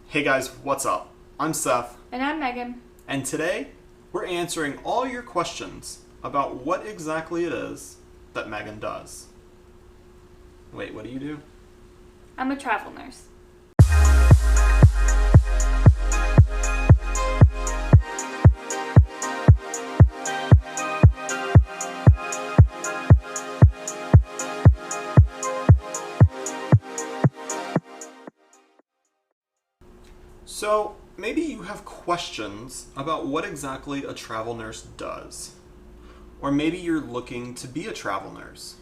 Hey guys, what's up? I'm Seth, And I'm Megan. and today we're answering all your questions about what exactly it is that Meghan does. Wait, what do you do? I'm a travel nurse. So, maybe you have questions about what exactly a travel nurse does. Or maybe you're looking to be a travel nurse.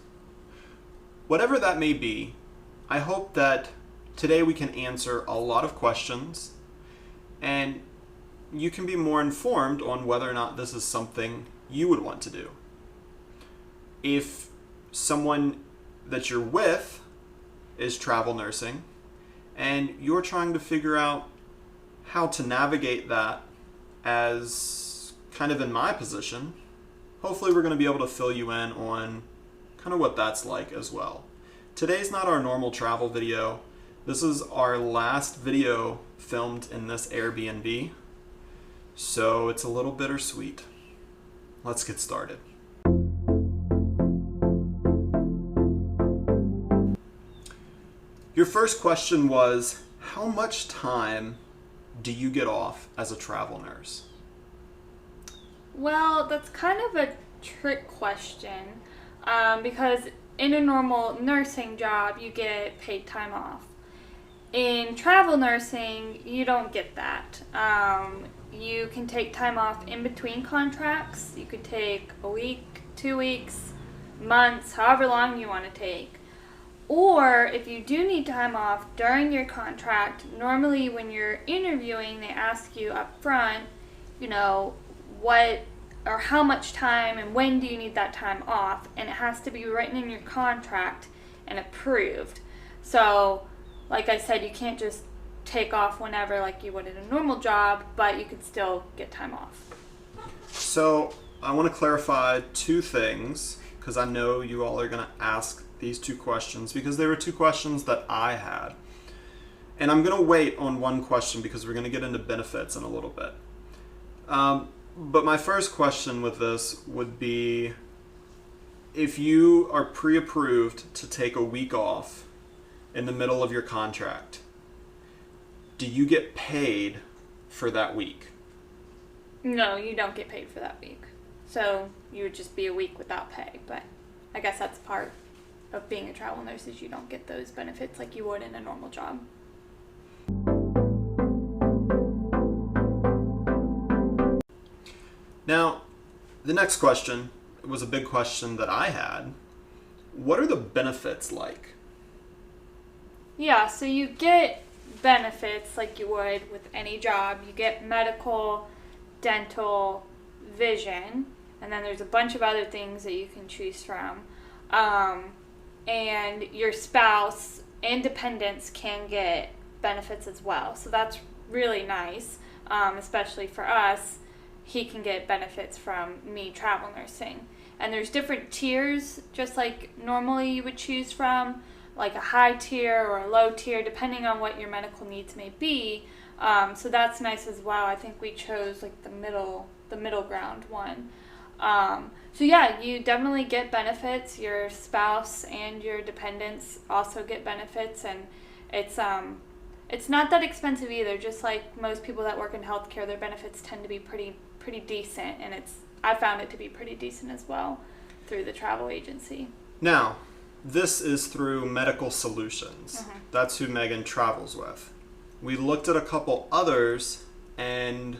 Whatever that may be, I hope that today we can answer a lot of questions and you can be more informed on whether or not this is something you would want to do. If someone that you're with is travel nursing and you're trying to figure out how to navigate that as kind of in my position, hopefully we're going to be able to fill you in on kind of what that's like as well. Today's not our normal travel video. This is our last video filmed in this Airbnb, so it's a little bittersweet. Let's get started. Your first question was, how much time do you get off as a travel nurse? Well, that's kind of a trick question because in a normal nursing job, you get paid time off. In travel nursing, you don't get that. You can take time off in between contracts. You could take a week, 2 weeks, months, however long you want to take. Or if you do need time off during your contract, normally when you're interviewing, they ask you up front, what or how much time and when do you need that time off, and it has to be written in your contract and approved. So, like I said, you can't just take off whenever like you would in a normal job, but you could still get time off. So I want to clarify two things because I know you all are going to ask these two questions because they were two questions that I had. And I'm going to wait on one question because we're going to get into benefits in a little bit. But my first question with this would be, if you are pre-approved to take a week off in the middle of your contract, do you get paid for that week? No, you don't get paid for that week. So you would just be a week without pay, but I guess that's part of being a travel nurse is you don't get those benefits like you would in a normal job. Now, the next question was a big question that I had. What are the benefits like? Yeah, so you get benefits like you would with any job. You get medical, dental, vision, and then there's a bunch of other things that you can choose from. And your spouse and dependents can get benefits as well. So that's really nice, especially for us. He can get benefits from me travel nursing. And there's different tiers, just like normally you would choose from, like a high tier or a low tier, depending on what your medical needs may be. So that's nice as well. I think we chose like the middle ground one. So yeah, you definitely get benefits. Your spouse and your dependents also get benefits, and it's not that expensive either. Just like most people that work in healthcare, their benefits tend to be pretty decent, and I found it to be pretty decent as well through the travel agency. Now, this is through Medical Solutions. Mm-hmm. That's who Meghan travels with. We looked at a couple others, and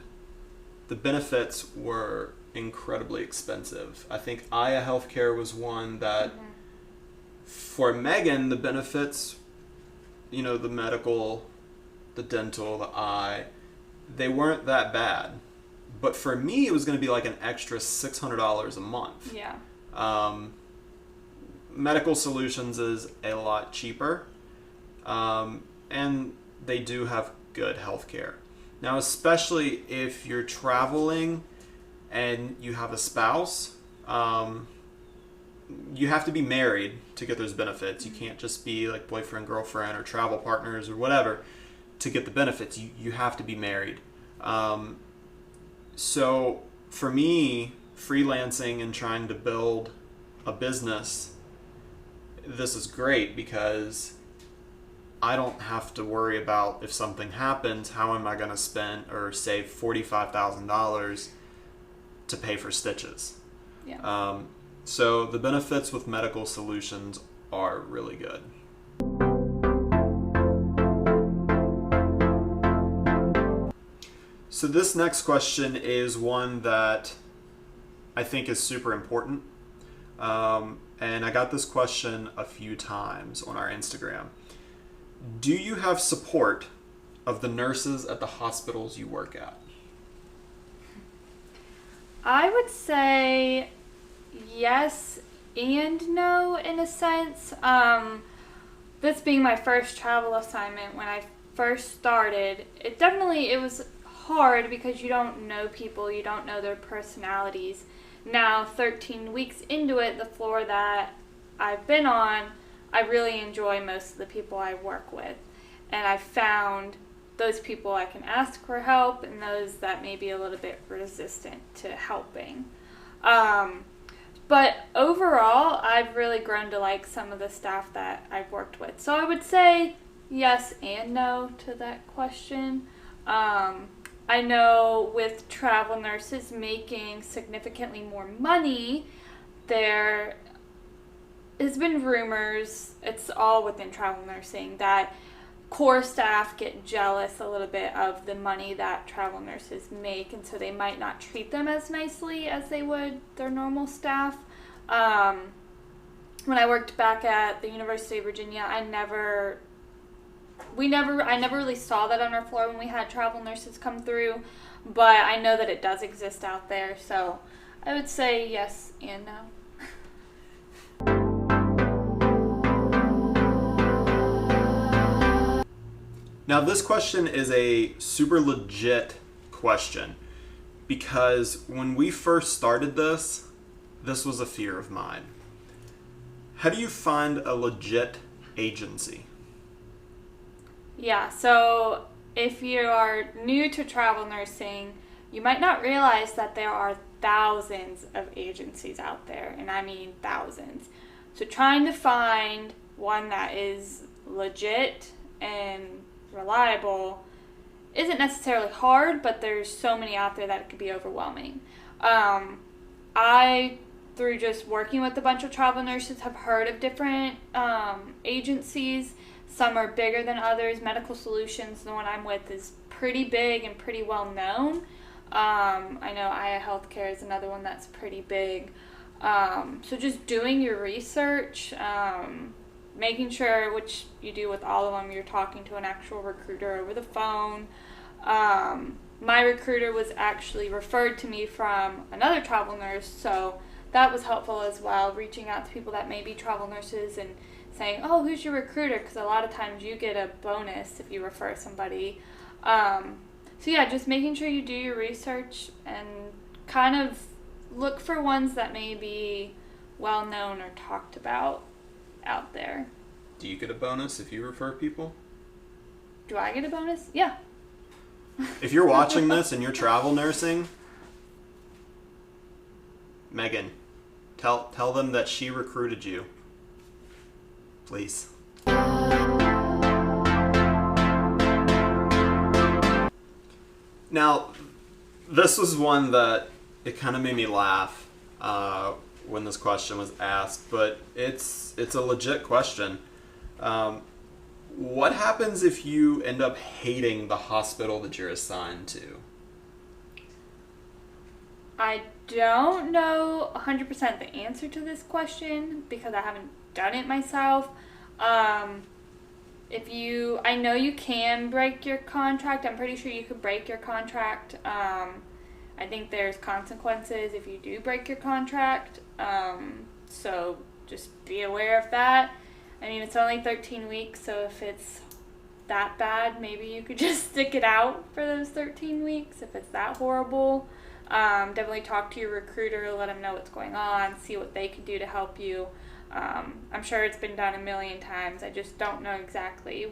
the benefits were incredibly expensive. I think Aya Healthcare was one that, for Meghan, the benefits, the medical, the dental, the eye, they weren't that bad. But for me, it was going to be like an extra $600 a month. Yeah. Medical Solutions is a lot cheaper, and they do have good healthcare. Now, especially if you're traveling and you have a spouse, you have to be married to get those benefits. You can't just be like boyfriend, girlfriend, or travel partners or whatever. to get the benefits. You have to be married. So for me, freelancing and trying to build a business, this is great because I don't have to worry about if something happens, how am I going to spend or save $45,000 to pay for stitches. Yeah. So the benefits with medical solutions are really good. So this next question is one that I think is super important. And I got this question a few times on our Instagram. Do you have support of the nurses at the hospitals you work at? I would say yes and no in a sense. This being my first travel assignment, when I first started, it was hard because you don't know people, you don't know their personalities. Now, 13 weeks into it, the floor that I've been on, I really enjoy most of the people I work with. And I've found those people I can ask for help and those that may be a little bit resistant to helping. But overall, I've really grown to like some of the staff that I've worked with. So I would say yes and no to that question. I know with travel nurses making significantly more money, there has been rumors, it's all within travel nursing, that core staff get jealous a little bit of the money that travel nurses make, and so they might not treat them as nicely as they would their normal staff. When I worked back at the University of Virginia, I never really saw that on our floor when we had travel nurses come through, but I know that it does exist out there, so I would say yes and no. Now, this question is a super legit question because when we first started this was a fear of mine. How do you find a legit agency? Yeah, so if you are new to travel nursing, you might not realize that there are thousands of agencies out there, and I mean thousands. So trying to find one that is legit and reliable isn't necessarily hard, but there's so many out there that it could be overwhelming. I, through just working with a bunch of travel nurses, have heard of different agencies. Some are bigger than others. Medical Solutions, the one I'm with, is pretty big and pretty well known. I know Aya Healthcare is another one that's pretty big. So just doing your research, making sure, which you do with all of them, you're talking to an actual recruiter over the phone. My recruiter was actually referred to me from another travel nurse, so that was helpful as well, reaching out to people that may be travel nurses and saying, oh, who's your recruiter? Because a lot of times you get a bonus if you refer somebody. So yeah, just making sure you do your research and kind of look for ones that may be well known or talked about out there. Do you get a bonus if you refer people? Do I get a bonus? Yeah. If you're watching this and you're travel nursing, Meghan, tell them that she recruited you. Please. Now, this was one that it kind of made me laugh when this question was asked, but it's a legit question. What happens if you end up hating the hospital that you're assigned to? I don't know 100% the answer to this question because I haven't done it myself. I know you can break your contract. I'm pretty sure you could break your contract. I think there's consequences if you do break your contract. So just be aware of that. I mean, it's only 13 weeks, so if it's that bad, maybe you could just stick it out for those 13 weeks if it's that horrible. Definitely talk to your recruiter, let them know what's going on, see what they can do to help you. I'm sure it's been done a million times. I just don't know exactly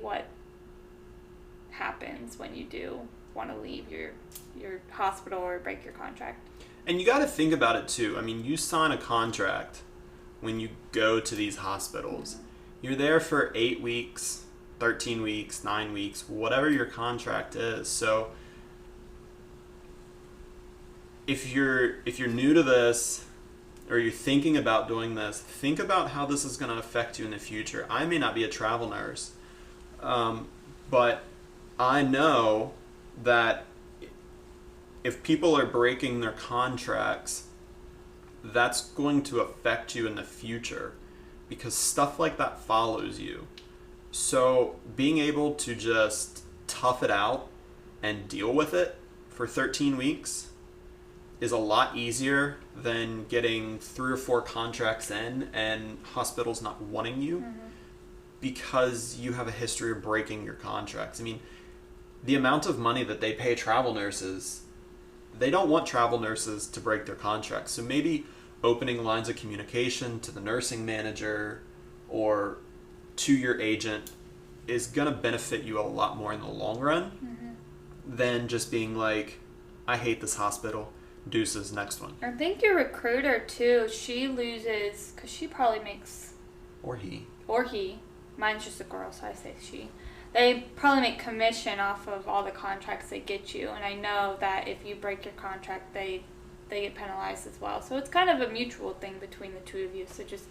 happens when you do want to leave your hospital or break your contract. And you got to think about it too. I mean, you sign a contract when you go to these hospitals. You're there for 8 weeks, 13 weeks, 9 weeks, whatever your contract is. So if you're new to this, or you're thinking about doing this, think about how this is going to affect you in the future. I may not be a travel nurse, but I know that if people are breaking their contracts, that's going to affect you in the future, because stuff like that follows you. So being able to just tough it out and deal with it for 13 weeks is a lot easier than getting 3 or 4 contracts in and hospitals not wanting you because you have a history of breaking your contracts. I mean, the amount of money that they pay travel nurses, they don't want travel nurses to break their contracts. So maybe opening lines of communication to the nursing manager or to your agent is going to benefit you a lot more in the long run than just being like, I hate this hospital. Deuces, next one. I think your recruiter too, she loses, because she probably makes... Or he. Mine's just a girl, so I say she. They probably make commission off of all the contracts they get you, and I know that if you break your contract, they get penalized as well. So it's kind of a mutual thing between the two of you, so just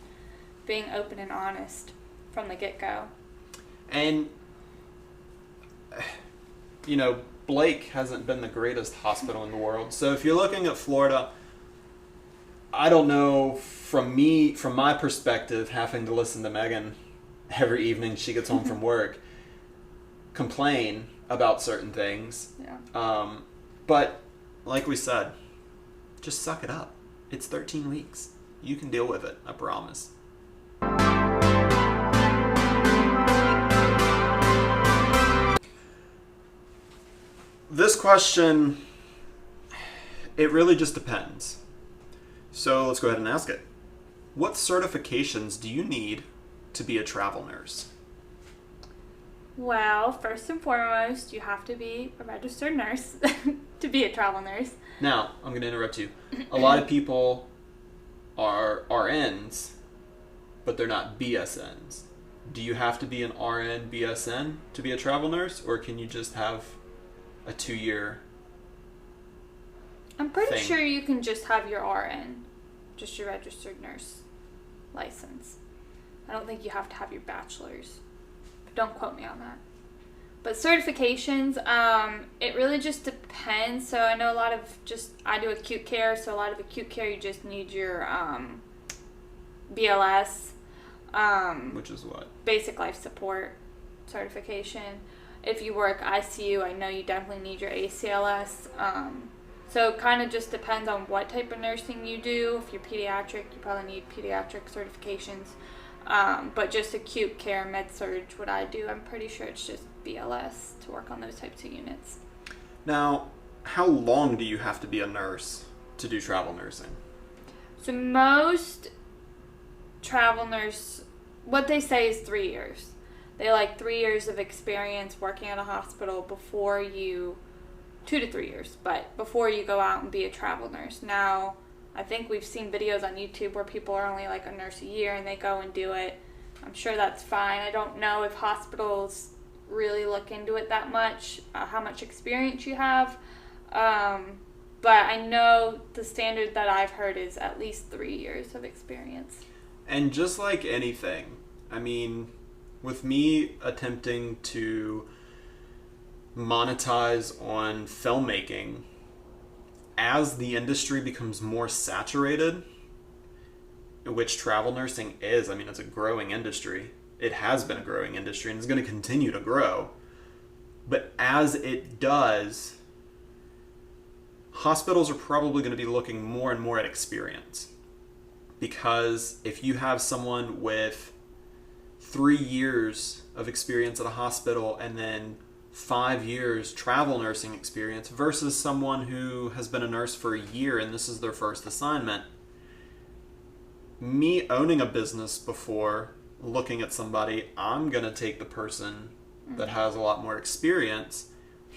being open and honest from the get-go. And, you know, Blake hasn't been the greatest hospital in the world. So if you're looking at Florida, I don't know, from my perspective, having to listen to Meghan every evening she gets home from work, complain about certain things. Yeah. But like we said, just suck it up. It's 13 weeks. You can deal with it, I promise. This question, it really just depends. So let's go ahead and ask it. What certifications do you need to be a travel nurse? Well, first and foremost, you have to be a registered nurse to be a travel nurse. Now, I'm going to interrupt you. A lot of people are RNs, but they're not BSNs. Do you have to be an RN, BSN to be a travel nurse, or can you just have a 2-year I'm pretty thing? sure you can just have your RN, just your registered nurse license. I don't think you have to have your bachelor's. But don't quote me on that. But certifications, it really just depends. So I know I do acute care, so a lot of acute care you just need your BLS. Which is what? Basic life support certification. If you work ICU, I know you definitely need your ACLS. So it kind of just depends on what type of nursing you do. If you're pediatric, you probably need pediatric certifications. But just acute care, med-surg, what I do, I'm pretty sure it's just BLS to work on those types of units. Now, how long do you have to be a nurse to do travel nursing? So most travel nurse, what they say is 3 years. They like 3 years of experience working at a hospital before you, 2 to 3 years, but before you go out and be a travel nurse. Now, I think we've seen videos on YouTube where people are only like a nurse a year and they go and do it. I'm sure that's fine. I don't know if hospitals really look into it that much, how much experience you have. But I know the standard that I've heard is at least 3 years of experience. And just like anything, I mean, with me attempting to monetize on filmmaking, as the industry becomes more saturated, which travel nursing is, I mean, it's a growing industry. It has been a growing industry and it's going to continue to grow. But as it does, hospitals are probably going to be looking more and more at experience. Because if you have someone with 3 years of experience at a hospital and then 5 years travel nursing experience versus someone who has been a nurse for a year and this is their first assignment, me owning a business before looking at somebody, I'm going to take the person that has a lot more experience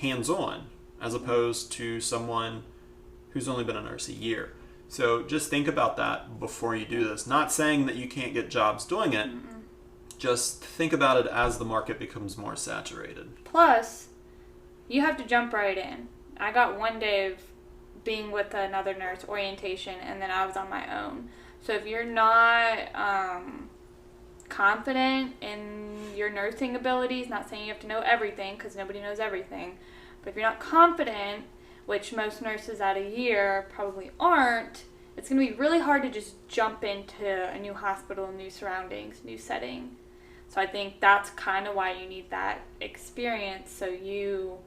hands-on, as opposed to someone who's only been a nurse a year. So just think about that before you do this. Not saying that you can't get jobs doing it, just think about it as the market becomes more saturated. Plus, you have to jump right in. I got 1 day of being with another nurse orientation, and then I was on my own. So if you're not confident in your nursing abilities, not saying you have to know everything, because nobody knows everything, but if you're not confident, which most nurses at a year probably aren't, it's going to be really hard to just jump into a new hospital, new surroundings, new setting. So I think that's kind of why you need that experience, so you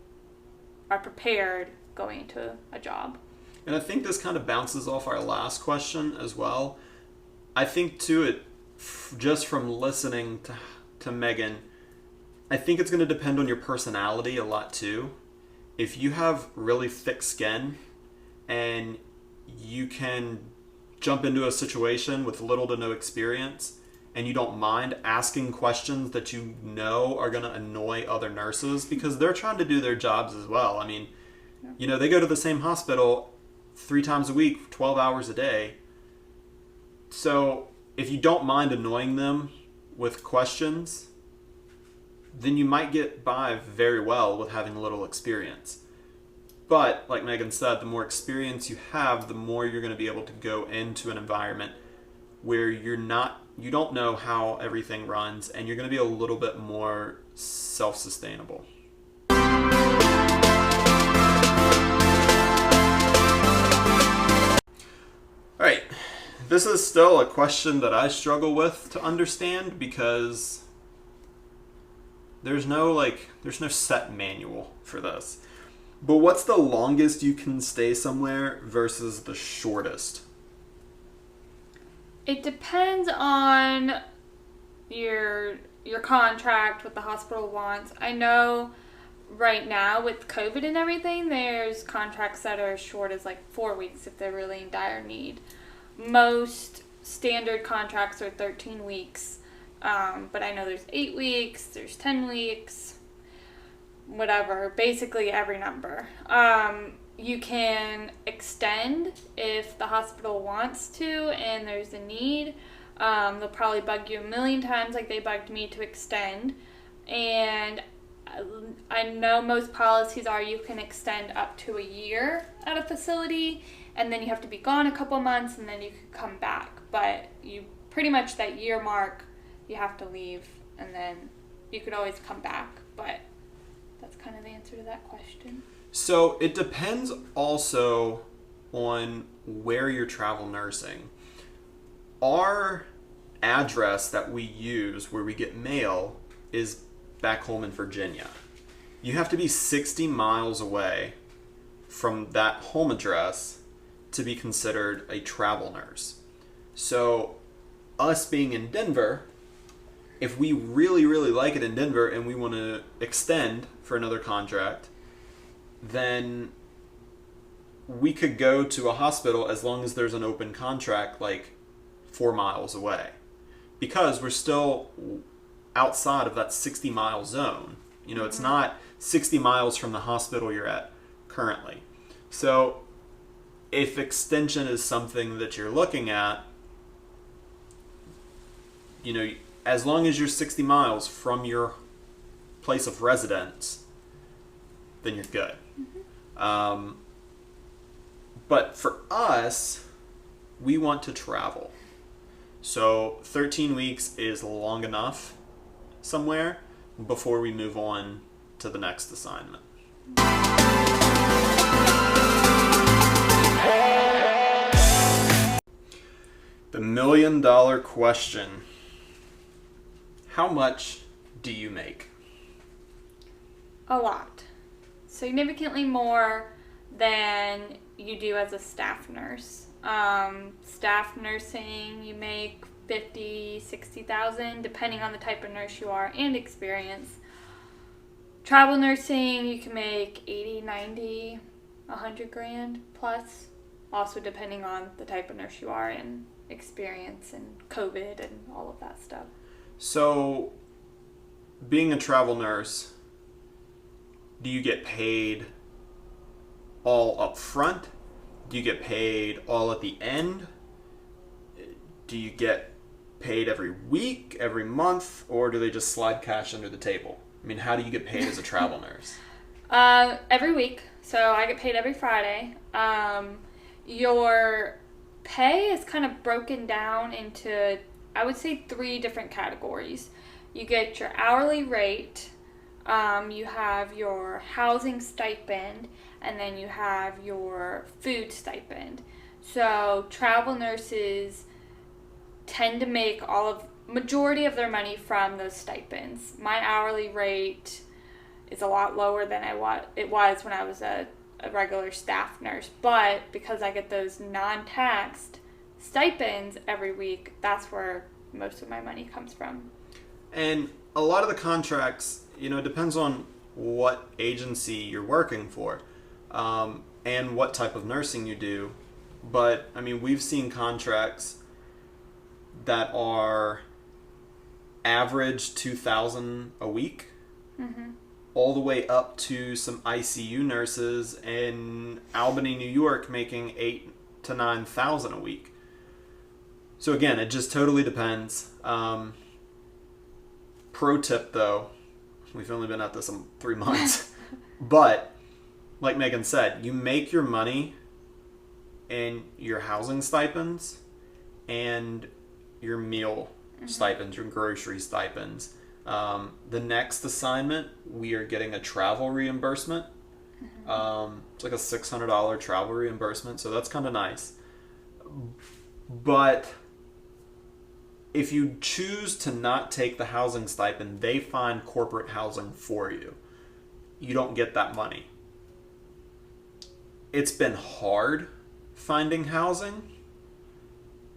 are prepared going into a job. And I think this kind of bounces off our last question as well. I think too, just from listening to Meghan, I think it's going to depend on your personality a lot too. If you have really thick skin and you can jump into a situation with little to no experience, and you don't mind asking questions that you know are going to annoy other nurses, because they're trying to do their jobs as well. I mean, you know, they go to the same hospital 3 times a week, 12 hours a day. So if you don't mind annoying them with questions, then you might get by very well with having little experience. But like Meghan said, the more experience you have, the more you're going to be able to go into an environment where you don't know how everything runs, and you're going to be a little bit more self-sustainable. All right, this is still a question that I struggle with to understand, because there's no set manual for this. But what's the longest you can stay somewhere versus the shortest? It depends on your contract, what the hospital wants. I know right now with COVID and everything, there's contracts that are as short as like 4 weeks if they're really in dire need. Most standard contracts are 13 weeks, but I know there's 8 weeks, there's 10 weeks, whatever, basically every number. You can extend if the hospital wants to and there's a need. They'll probably bug you a million times like they bugged me to extend. And I know most policies are you can extend up to a year at a facility, and then you have to be gone a couple months, and then you can come back. But you pretty much that year mark, you have to leave, and then you could always come back. But that's kind of the answer to that question. So it depends also on where you're travel nursing. Our address that we use where we get mail is back home in Virginia. You have to be 60 miles away from that home address to be considered a travel nurse. So us being in Denver, if we really, really like it in Denver and we want to extend for another contract, then we could go to a hospital as long as there's an open contract like 4 miles away, because we're still outside of that 60-mile zone. You know, it's not 60 miles from the hospital you're at currently. So if extension is something that you're looking at, you know, as long as you're 60 miles from your place of residence, then you're good. But for us, we want to travel. So 13 weeks is long enough somewhere before we move on to the next assignment. The $1 million question. How much do you make? A lot. Significantly more than you do as a staff nurse. Staff nursing, you make $50,000, $60,000, depending on the type of nurse you are and experience. Travel nursing, you can make 80, 90, 100 grand plus, also depending on the type of nurse you are and experience and COVID and all of that stuff. So, being a travel nurse, Do you get paid all up front? Do you get paid all at the end? Do you get paid every week, every month, or do they just slide cash under the table? I mean, how do you get paid as a travel nurse? Every week. So I get paid every Friday. Your pay is kind of broken down into, I would say, 3 different categories. You get your hourly rate, you have your housing stipend, and then you have your food stipend. So travel nurses tend to make majority of their money from those stipends. My hourly rate is a lot lower than it was when I was a regular staff nurse, but because I get those non-taxed stipends every week, that's where most of my money comes from. And a lot of the contracts, it depends on what agency you're working for, and what type of nursing you do. But I mean, we've seen contracts that are average $2,000 a week, all the way up to some ICU nurses in Albany, New York, making $8,000 to $9,000 a week. So again, it just totally depends. Pro tip though, we've only been at this 3 months, but like Meghan said, you make your money in your housing stipends and your meal stipends, your grocery stipends. The next assignment, we are getting a travel reimbursement. It's like a $600 travel reimbursement, so that's kind of nice. But if you choose to not take the housing stipend, they find corporate housing for you. You don't get that money. It's been hard finding housing.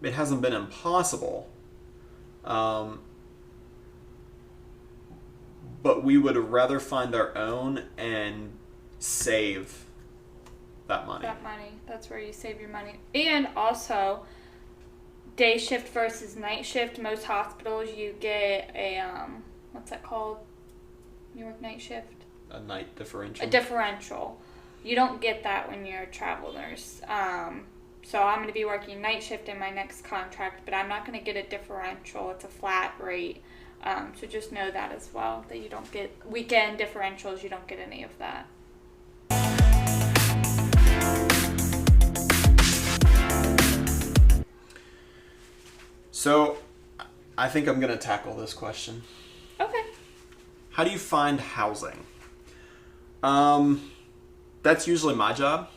It hasn't been impossible. But we would rather find our own and save that money. That's where you save your money. And also, day shift versus night shift. Most hospitals, you get a, what's that called? You work night shift? A night differential. A differential. You don't get that when you're a travel nurse. So I'm going to be working night shift in my next contract, but I'm not going to get a differential. It's a flat rate. So just know that as well, that you don't get weekend differentials. You don't get any of that. So I think I'm going to tackle this question. Okay. How do you find housing? That's usually my job.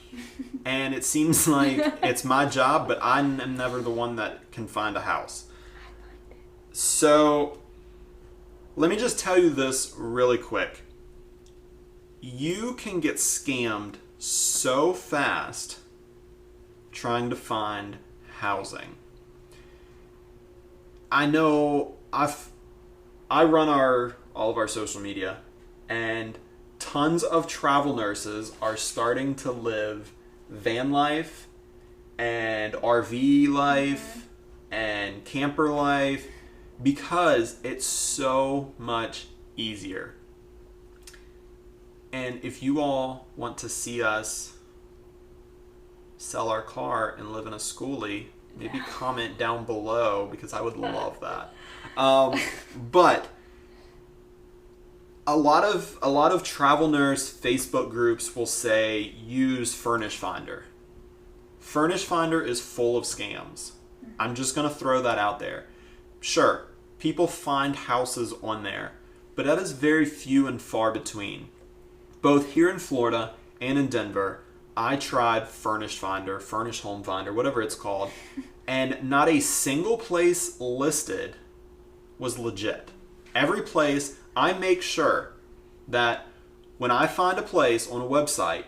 And it seems like it's my job, but I'm never the one that can find a house. So let me just tell you this really quick. You can get scammed so fast trying to find housing. I know I run all of our social media, and tons of travel nurses are starting to live van life and RV life and camper life because it's so much easier. And if you all want to see us sell our car and live in a schoolie, maybe comment down below because I would love that. But a lot of travel nurse Facebook groups will say use Furnish Finder. Furnish Finder is full of scams. I'm just going to throw that out there. Sure, people find houses on there, but that is very few and far between. Both here in Florida and in Denver, I tried Furnish Finder, Furnish Home Finder, whatever it's called, and not a single place listed was legit. Every place, I make sure that when I find a place on a website,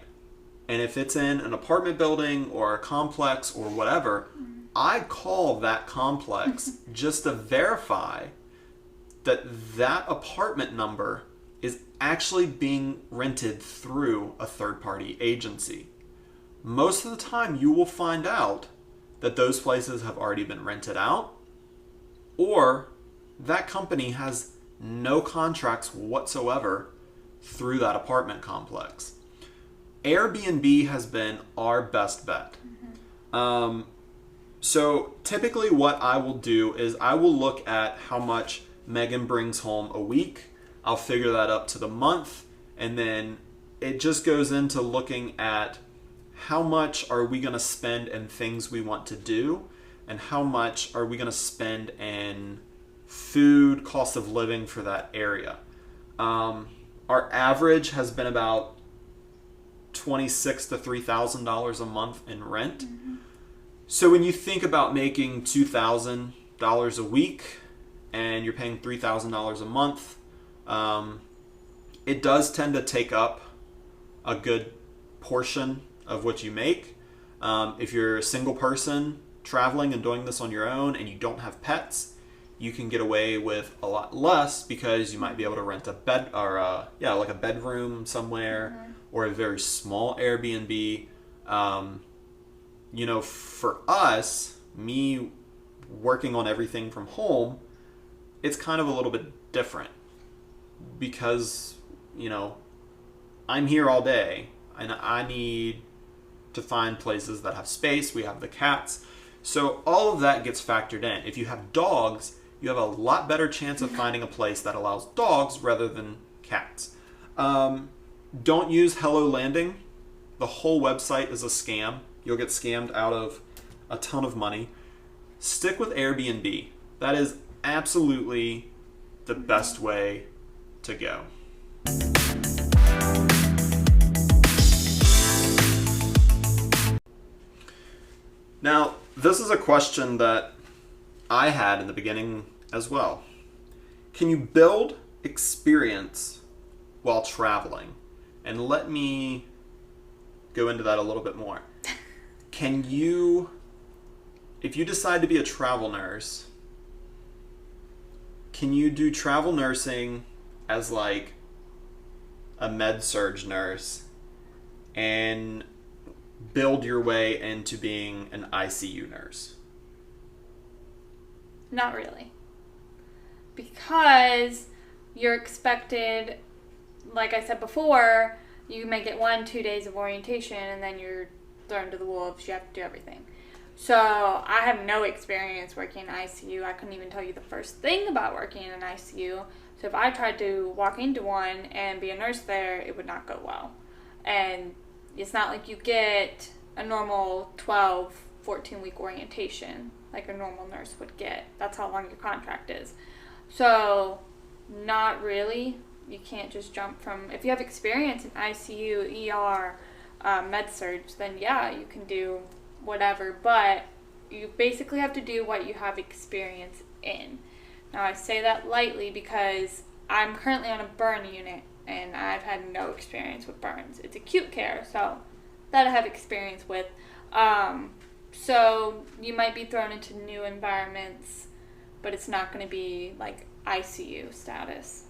and if it's in an apartment building or a complex or whatever, I call that complex just to verify that that apartment number is actually being rented through a third-party agency. Most of the time, you will find out that those places have already been rented out, or that company has no contracts whatsoever through that apartment complex. Airbnb has been our best bet. So typically what I will do is I will look at how much Meghan brings home a week. I'll figure that up to the month, and then it just goes into looking at how much are we going to spend in things we want to do, and how much are we going to spend in food, cost of living for that area. Our average has been about $2,600 to $3,000 a month in rent. So when you think about making $2,000 a week and you're paying $3,000 a month, it does tend to take up a good portion of what you make. If you're a single person traveling and doing this on your own and you don't have pets, you can get away with a lot less because you might be able to rent a bed or like a bedroom somewhere or a very small Airbnb. For us, me working on everything from home, it's kind of a little bit different because, I'm here all day and I need to find places that have space. We have the cats. So all of that gets factored in. If you have dogs, you have a lot better chance of finding a place that allows dogs rather than cats. Don't use Hello Landing. The whole website is a scam. You'll get scammed out of a ton of money. Stick with Airbnb. That is absolutely the best way to go. Now, this is a question that I had in the beginning as well. Can you build experience while traveling? And let me go into that a little bit more. Can you, if you decide to be a travel nurse, can you do travel nursing as like a med-surg nurse and build your way into being an ICU nurse? Not really. Because you're expected, like I said before, you may get 1-2 days of orientation and then you're thrown to the wolves. You have to do everything. So I have no experience working in ICU. I couldn't even tell you the first thing about working in an ICU. So if I tried to walk into one and be a nurse there, it would not go well. And it's not like you get a normal 12, 14-week orientation like a normal nurse would get. That's how long your contract is. So not really. You can't just jump from, if you have experience in ICU, ER, med-surg, then yeah, you can do whatever, but you basically have to do what you have experience in. Now I say that lightly because I'm currently on a burn unit and I've had no experience with burns. It's acute care, so that I have experience with. So you might be thrown into new environments, but it's not going to be like ICU status.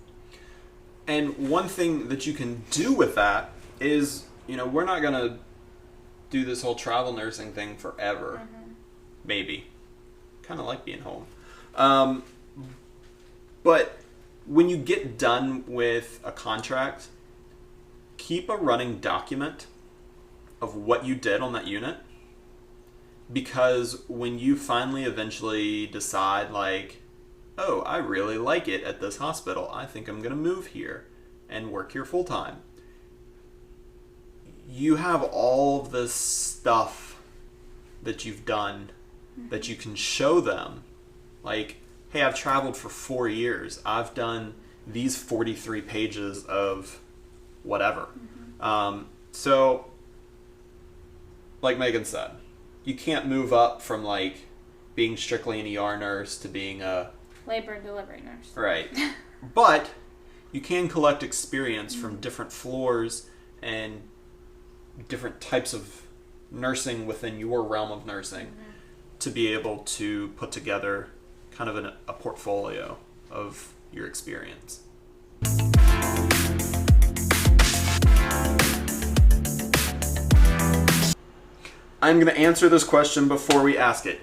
And one thing that you can do with that is, we're not going to do this whole travel nursing thing forever. Maybe. Kind of like being home. But when you get done with a contract, keep a running document of what you did on that unit. Because when you finally eventually decide, like, oh, I really like it at this hospital, I think I'm going to move here and work here full time, you have all of this stuff that you've done that you can show them. Like, hey, I've traveled for 4 years. I've done these 43 pages of whatever. So, like Meghan said, you can't move up from like being strictly an ER nurse to being a labor and delivery nurse. Right. But you can collect experience from different floors and different types of nursing within your realm of nursing to be able to put together kind of a portfolio of your experience. I'm going to answer this question before we ask it.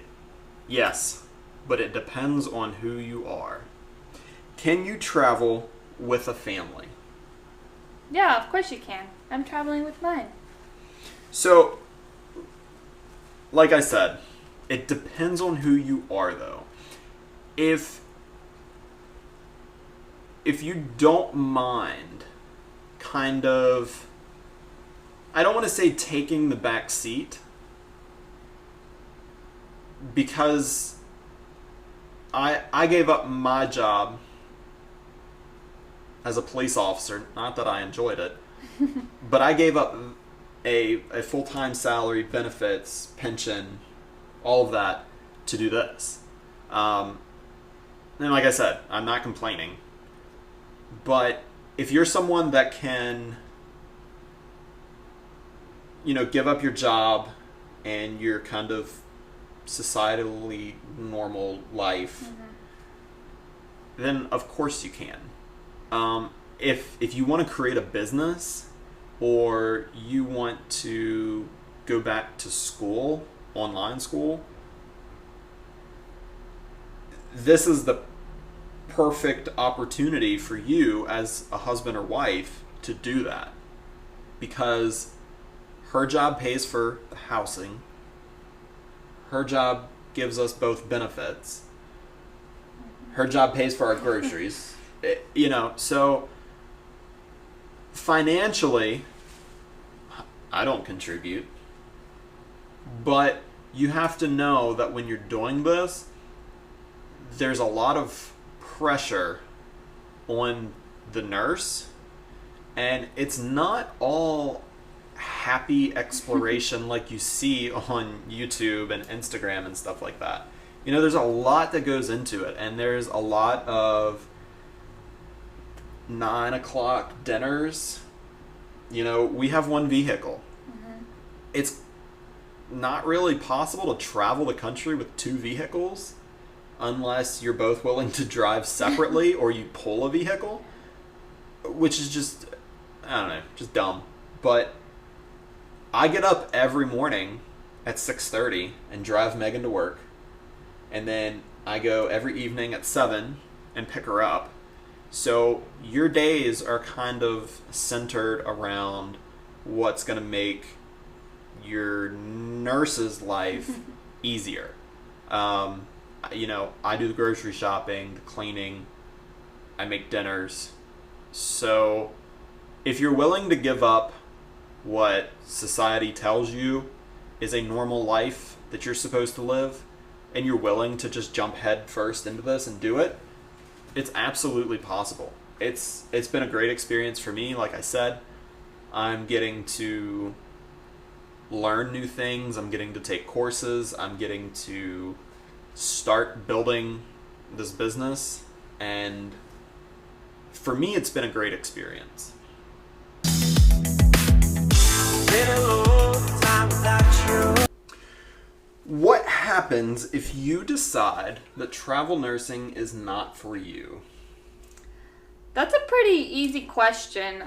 Yes, but it depends on who you are. Can you travel with a family? Yeah, of course you can. I'm traveling with mine. So, like I said, it depends on who you are, though. If you don't mind kind of, I don't want to say taking the back seat, because I gave up my job as a police officer, not that I enjoyed it, but I gave up a full-time salary, benefits, pension, all of that to do this. And like I said, I'm not complaining. But if you're someone that can, give up your job and your kind of societally normal life, then of course you can. If you want to create a business, or you want to go back to school, online school, this is the perfect opportunity for you as a husband or wife to do that, because her job pays for the housing, her job gives us both benefits, her job pays for our groceries. So financially, I don't contribute, but you have to know that when you're doing this, there's a lot of pressure on the nurse, and it's not all happy exploration like you see on YouTube and Instagram and stuff like that. There's a lot that goes into it, and there's a lot of 9 o'clock dinners. We have one vehicle. It's not really possible to travel the country with two vehicles unless you're both willing to drive separately or you pull a vehicle, which is just, I don't know, just dumb. But I get up every morning at 6:30 and drive Meghan to work, and then I go every evening at 7 and pick her up. So your days are kind of centered around what's going to make your nurse's life easier. I do the grocery shopping, the cleaning, I make dinners. So if you're willing to give up what society tells you is a normal life that you're supposed to live, and you're willing to just jump head first into this and do it, it's absolutely possible. It's been a great experience for me. Like I said, I'm getting to learn new things. I'm getting to take courses. I'm getting to start building this business. And for me, it's been a great experience. What happens if you decide that travel nursing is not for you? That's a pretty easy question.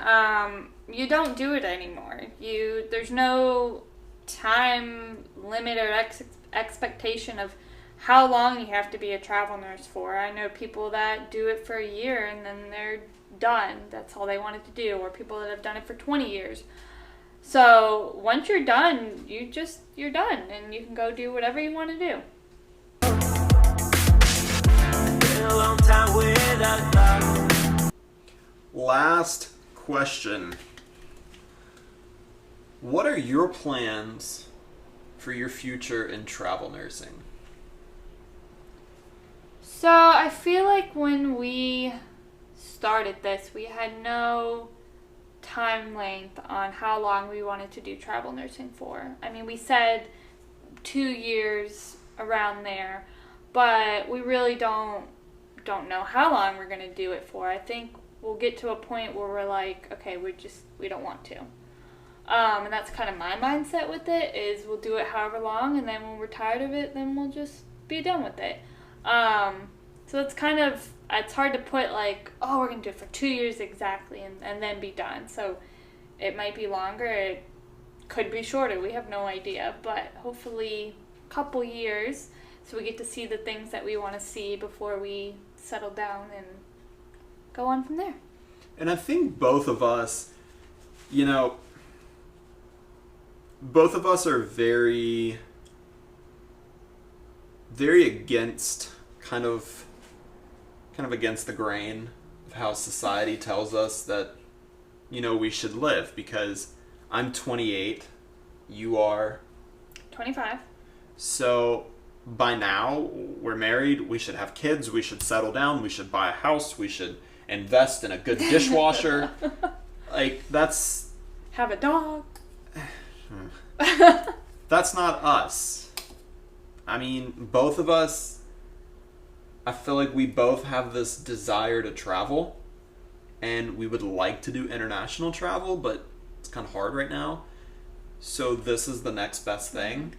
You don't do it anymore. There's no time limit or expectation of how long you have to be a travel nurse for. I know people that do it for a year and then they're done. That's all they wanted to do. Or people that have done it for 20 years. So once you're done, you're done, and you can go do whatever you want to do. Last question. What are your plans for your future in travel nursing? So I feel like when we started this, we had no time length on how long we wanted to do travel nursing for. I mean, we said 2 years, around there, but we really don't know how long we're going to do it for. I think we'll get to a point where we're like, okay, we don't want to. And that's kind of my mindset with it, is we'll do it however long, and then when we're tired of it, then we'll just be done with it. So it's kind of, it's hard to put like, oh, we're going to do it for 2 years exactly and then be done. So it might be longer, it could be shorter, we have no idea, but hopefully a couple years so we get to see the things that we want to see before we settle down and go on from there. And I think both of us you know, both of us are very, very against kind of against the grain of how society tells us that, we should live, because I'm 28, you are 25. So by now, we're married, we should have kids, we should settle down, we should buy a house, we should invest in a good dishwasher. That's... Have a dog. That's not us. I mean, both of us, I feel like we both have this desire to travel, and we would like to do international travel, but it's kind of hard right now. So this is the next best thing.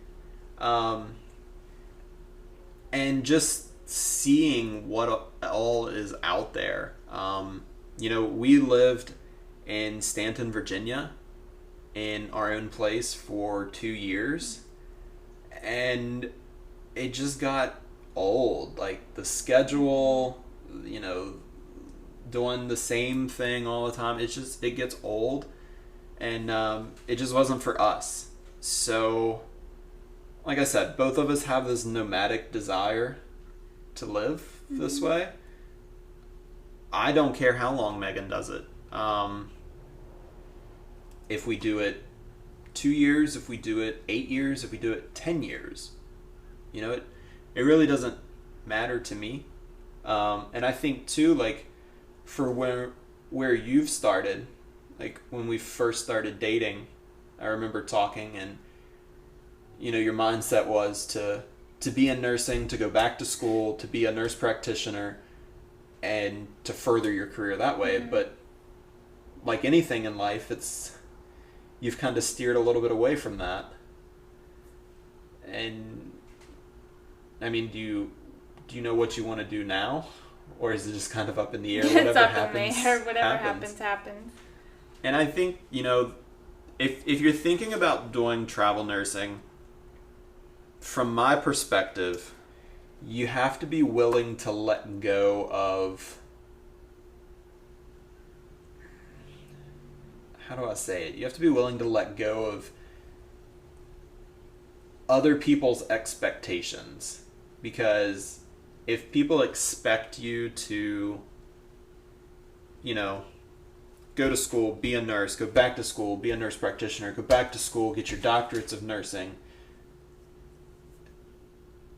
And just seeing what all is out there. We lived in Stanton, Virginia, in our own place for 2 years, and it just got old. Like, the schedule, doing the same thing all the time, it gets old, and it just wasn't for us. So, like I said, both of us have this nomadic desire to live this way. I don't care how long Meghan does it. If we do it 2 years, if we do it 8 years, if we do it 10 years, it really doesn't matter to me. And I think too, like, for where you've started, like when we first started dating, I remember talking, and your mindset was to be in nursing, to go back to school, to be a nurse practitioner, and to further your career that way. But like anything in life, you've kind of steered a little bit away from that. And I mean, do you know what you want to do now, or is it just kind of up in the air? It's up in the air. Whatever happens. And I think, if you're thinking about doing travel nursing, from my perspective, you have to be willing to let go of, how do I say it? You have to be willing to let go of other people's expectations. Because if people expect you to, go to school, be a nurse, go back to school, be a nurse practitioner, go back to school, get your doctorates of nursing,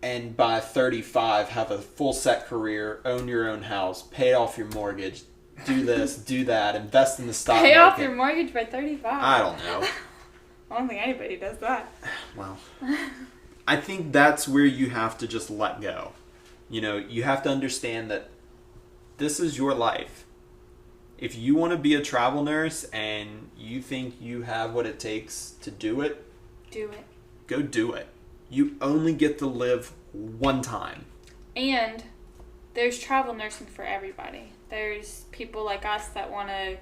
and by 35 have a full set career, own your own house, pay off your mortgage, do this, do that, invest in the stock market. Pay off your mortgage by 35. I don't know. I don't think anybody does that. Well, I think that's where you have to just let go. You have to understand that this is your life. If you want to be a travel nurse and you think you have what it takes to do it, go do it. You only get to live one time. And there's travel nursing for everybody. There's people like us that want to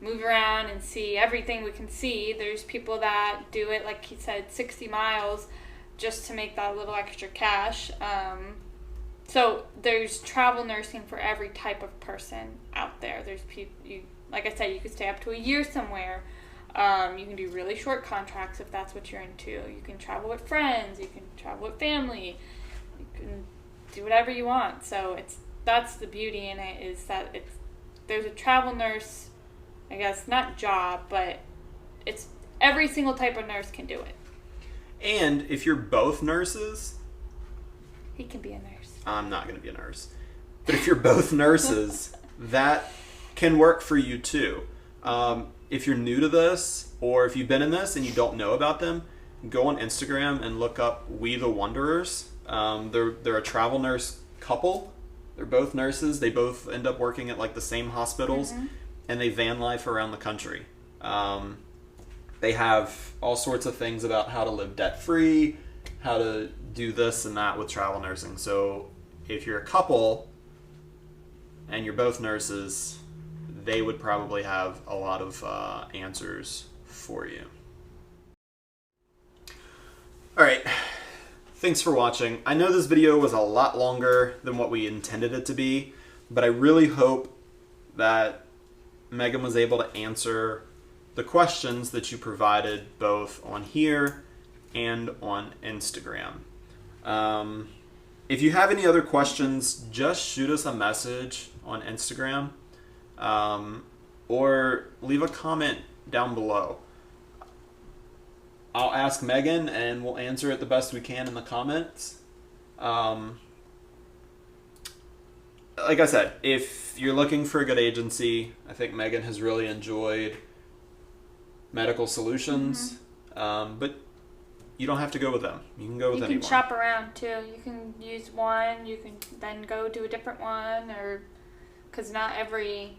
move around and see everything we can see. There's people that do it, like he said, 60 miles just to make that little extra cash. So there's travel nursing for every type of person out there. There's people, like I said, you could stay up to a year somewhere. You can do really short contracts if that's what you're into. You can travel with friends. You can travel with family. You can do whatever you want. So that's the beauty in it, is that there's a travel nurse, I guess, not job, but it's every single type of nurse can do it. And if you're both nurses... He can be a nurse. I'm not going to be a nurse. But if you're both nurses, that can work for you too. If you're new to this, or if you've been in this and you don't know about them, go on Instagram and look up We the Wanderers. They're a travel nurse couple. They're both nurses. They both end up working at like the same hospitals, and they van life around the country. They have all sorts of things about how to live debt-free, how to do this and that with travel nursing. So if you're a couple and you're both nurses, they would probably have a lot of answers for you. All right. Thanks for watching. I know this video was a lot longer than what we intended it to be, but I really hope that Meghan was able to answer the questions that you provided both on here and on Instagram. If you have any other questions, just shoot us a message on Instagram, or leave a comment down below. I'll ask Megan and we'll answer it the best we can in the comments. Like I said, if you're looking for a good agency, I think Megan has really enjoyed Medical Solutions. But you don't have to go with them. You can go with anyone. You can shop around too. You can use one, you can then go to a different one, or because not every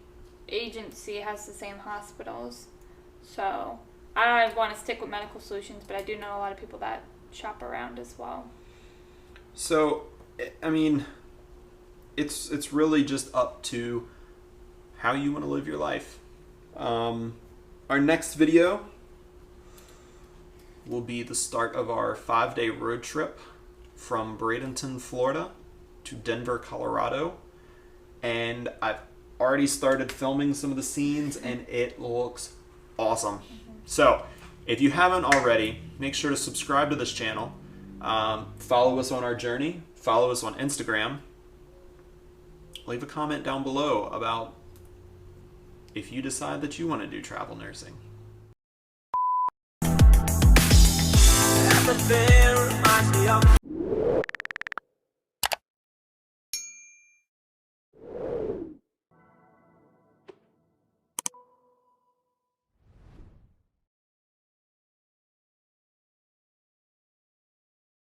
agency has the same hospitals. So I want to stick with Medical Solutions, but I do know a lot of people that shop around as well. So, I mean, it's really just up to how you want to live your life. Our next video will be the start of our 5-day road trip from Bradenton, Florida to Denver, Colorado. And I've already started filming some of the scenes and it looks awesome. So if you haven't already, make sure to subscribe to this channel. Follow us on our journey. Follow us on Instagram. Leave a comment down below about if you decide that you want to do travel nursing. Everything reminds me of